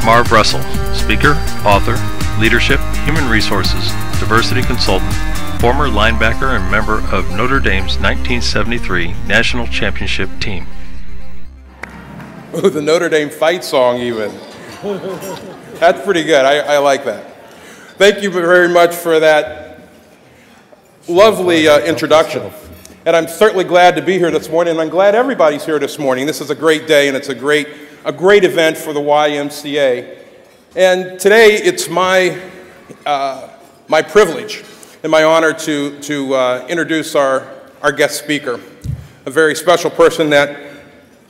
Marv Russell, speaker, author, leadership, human resources, diversity consultant, former linebacker and member of Notre Dame's 1973 National Championship team. Ooh, the Notre Dame fight song even. That's pretty good. I like that. Thank you very much for that lovely introduction. And I'm certainly glad to be here this morning, and I'm glad everybody's here this morning. This is a great day, and it's a great event for the YMCA. And today, it's my privilege and my honor to introduce our guest speaker, a very special person that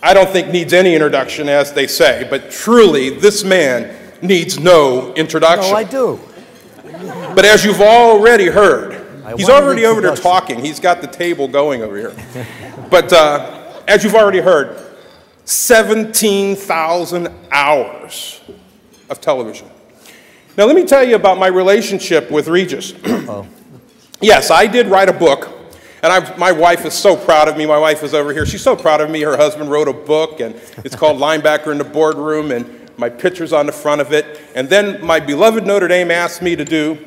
I don't think needs any introduction, as they say, but truly, this man needs no introduction. No, I do. But as you've already heard, he's already over there talking. He's got the table going over here. But as you've already heard, 17,000 hours of television. Now, let me tell you about my relationship with Regis. Yes, I did write a book, and my wife is so proud of me. My wife is over here. She's so proud of me. Her husband wrote a book, and it's called Linebacker in the Boardroom, and my picture's on the front of it. And then my beloved Notre Dame asked me to do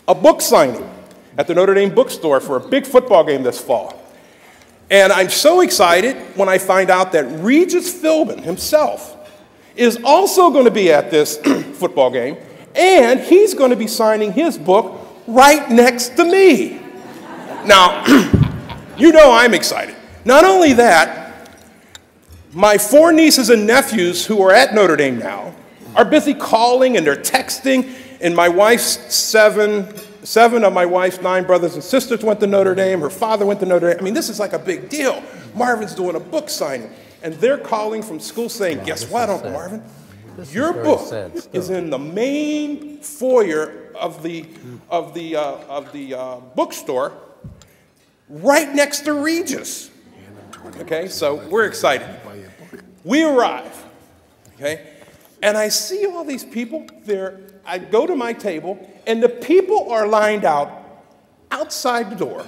a book signing at the Notre Dame bookstore for a big football game this fall. And I'm so excited when I find out that Regis Philbin himself is also going to be at this football game, and he's going to be signing his book right next to me. Now, you know I'm excited. Not only that, my 4 nieces and nephews who are at Notre Dame now are busy calling and they're texting, and my wife's seven of my wife's 9 brothers and sisters went to Notre Dame. Her father went to Notre Dame. I mean, this is like a big deal. Marvin's doing a book signing. And they're calling from school saying, guess what, Uncle Marvin? Your book is in the main foyer of the bookstore right next to Regis. Okay, so we're excited. We arrive, okay, and I see all these people there. I go to my table, and the people are lined out outside the door,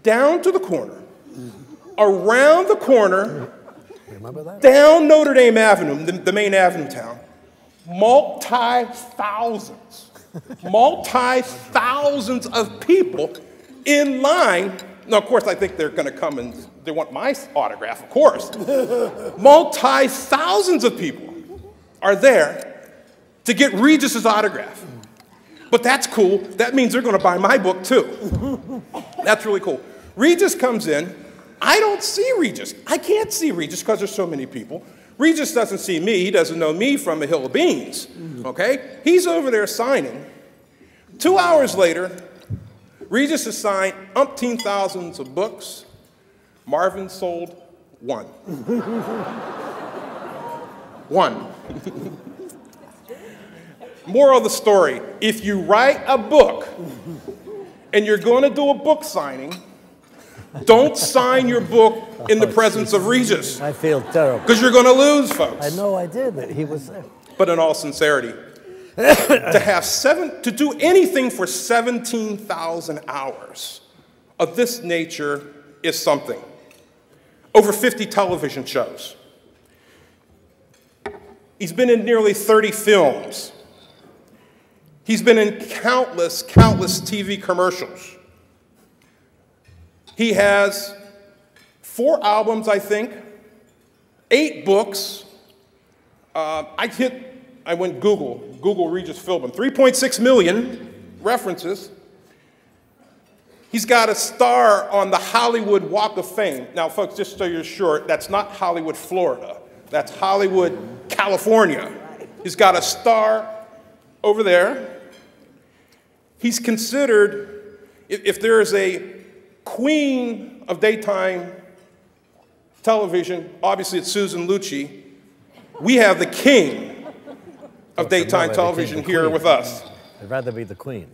down to the corner, around the corner, down Notre Dame Avenue, the main avenue town, multi-thousands of people in line. Now, of course, I think they're going to come and they want my autograph, of course. Multi-thousands of people are there to get Regis's autograph. But that's cool. That means they're going to buy my book, too. That's really cool. Regis comes in. I don't see Regis. I can't see Regis because there's so many people. Regis doesn't see me. He doesn't know me from a hill of beans. Okay? He's over there signing. 2 hours later, Regis has signed umpteen thousands of books. Marvin sold 1. 1. Moral of the story, if you write a book and you're going to do a book signing, don't sign your book in the presence of Regis. I feel terrible. Because you're going to lose, folks. I know I did, but he was there. But in all sincerity, to do anything for 17,000 hours of this nature is something. Over 50 television shows. He's been in nearly 30 films. He's been in countless TV commercials. He has 4 albums, I think, 8 books. I went Google Regis Philbin, 3.6 million references. He's got a star on the Hollywood Walk of Fame. Now, folks, just so you're sure, that's not Hollywood, Florida. That's Hollywood, California. He's got a star over there. He's considered, if there is a queen of daytime television, obviously it's Susan Lucci. We have the king of daytime television here with us. I'd rather be the queen.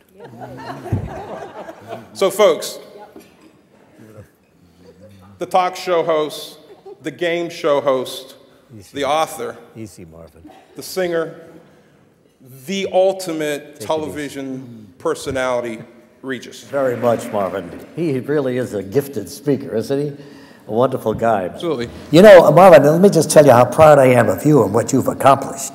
So, folks, the talk show host, the game show host, the author, Easy, Marvin. the singer, the ultimate television personality, Regis. Very much, Marvin. He really is a gifted speaker, isn't he? A wonderful guy. Absolutely. You know, Marvin, let me just tell you how proud I am of you and what you've accomplished.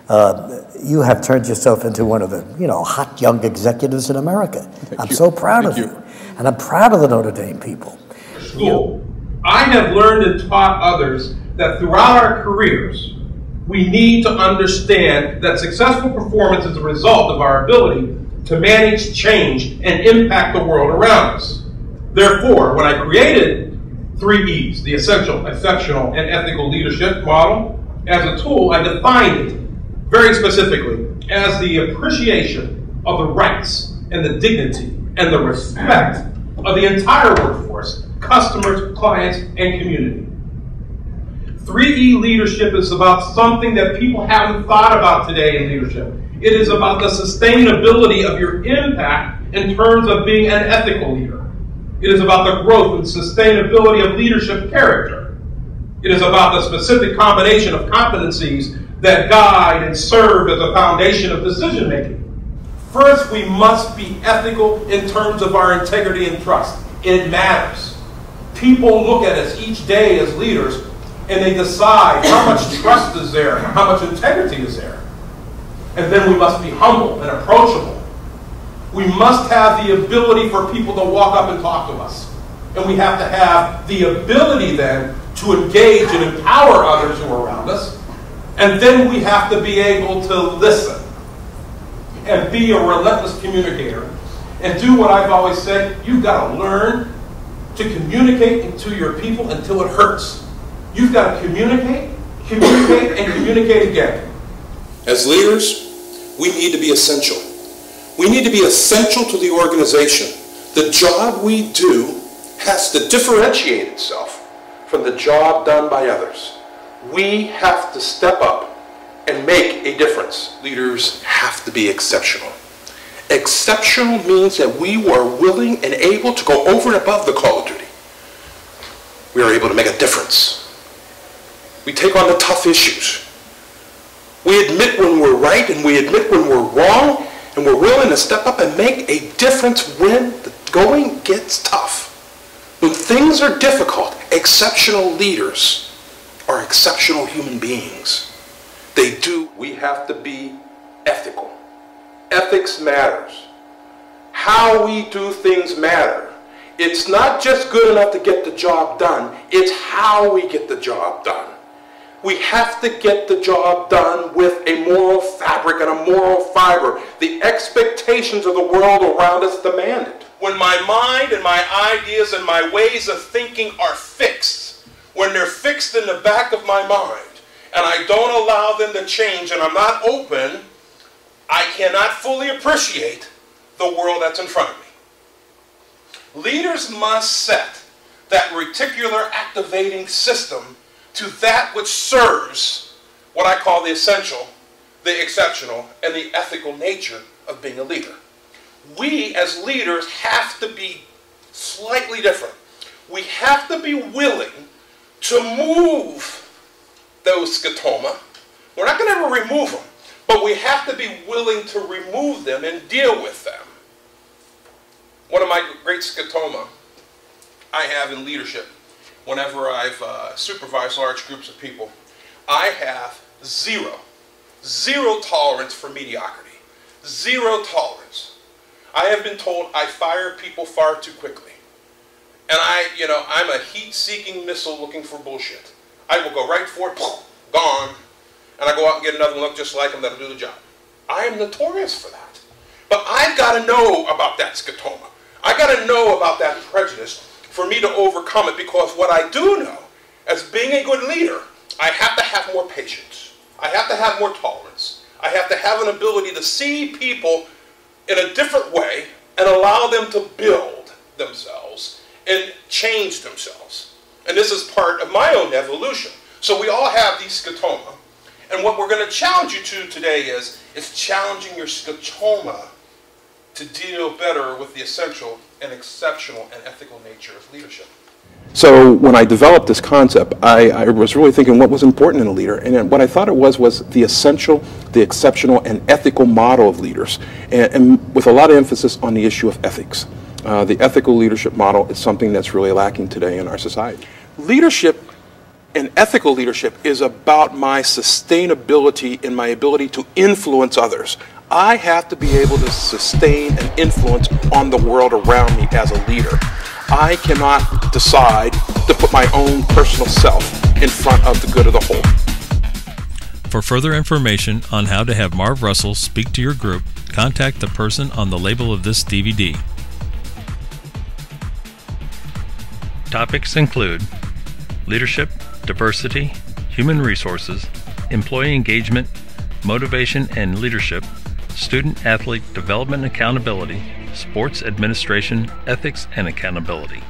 You have turned yourself into one of the, hot young executives in America. I'm so proud of you. And I'm proud of the Notre Dame people. School. I have learned and taught others that throughout our careers, we need to understand that successful performance is a result of our ability to manage change and impact the world around us. Therefore, when I created 3 E's, the essential, exceptional, and ethical leadership model, as a tool, I defined it very specifically as the appreciation of the rights and the dignity and the respect of the entire workforce, customers, clients, and community. 3E leadership is about something that people haven't thought about today in leadership. It is about the sustainability of your impact in terms of being an ethical leader. It is about the growth and sustainability of leadership character. It is about the specific combination of competencies that guide and serve as a foundation of decision making. First, we must be ethical in terms of our integrity and trust. It matters. People look at us each day as leaders and they decide how much trust is there, how much integrity is there. And then we must be humble and approachable. We must have the ability for people to walk up and talk to us. And we have to have the ability then to engage and empower others who are around us. And then we have to be able to listen and be a relentless communicator and do what I've always said, you've got to learn to communicate to your people until it hurts. You've got to communicate, and communicate again. As leaders, we need to be essential. We need to be essential to the organization. The job we do has to differentiate itself from the job done by others. We have to step up and make a difference. Leaders have to be exceptional. Exceptional means that we are willing and able to go over and above the call of duty. We are able to make a difference. We take on the tough issues. We admit when we're right and we admit when we're wrong, and we're willing to step up and make a difference when the going gets tough. When things are difficult, exceptional leaders are exceptional human beings. We have to be ethical. Ethics matters. How we do things matter. It's not just good enough to get the job done, it's how we get the job done. We have to get the job done with a moral fabric and a moral fiber. The expectations of the world around us demand it. When my mind and my ideas and my ways of thinking are fixed, when they're fixed in the back of my mind, and I don't allow them to change and I'm not open, I cannot fully appreciate the world that's in front of me. Leaders must set that reticular activating system to that which serves what I call the essential, the exceptional, and the ethical nature of being a leader. We as leaders have to be slightly different. We have to be willing to move those scotoma. We're not going to ever remove them, but we have to be willing to remove them and deal with them. One of my great scotoma I have in leadership, whenever I've supervised large groups of people, I have zero tolerance for mediocrity. Zero tolerance. I have been told I fire people far too quickly. And I'm a heat-seeking missile looking for bullshit. I will go right for it, gone, and I go out and get another one look just like them that'll do the job. I am notorious for that. But I've got to know about that scotoma. I've got to know about that prejudice for me to overcome it, because what I do know, as being a good leader, I have to have more patience. I have to have more tolerance. I have to have an ability to see people in a different way and allow them to build themselves and change themselves. And this is part of my own evolution. So we all have these scotoma. And what we're going to challenge you to today is challenging your scotoma to deal better with the essential and exceptional and ethical nature of leadership. So when I developed this concept, I was really thinking what was important in a leader. And what I thought it was the essential, the exceptional, and ethical model of leaders. And with a lot of emphasis on the issue of ethics. The ethical leadership model is something that's really lacking today in our society. Leadership And ethical leadership is about my sustainability and my ability to influence others. I have to be able to sustain and influence on the world around me as a leader. I cannot decide to put my own personal self in front of the good of the whole. For further information on how to have Marv Russell speak to your group, contact the person on the label of this DVD. Topics include leadership, diversity, human resources, employee engagement, motivation and leadership, student-athlete development and accountability, sports administration, ethics and accountability.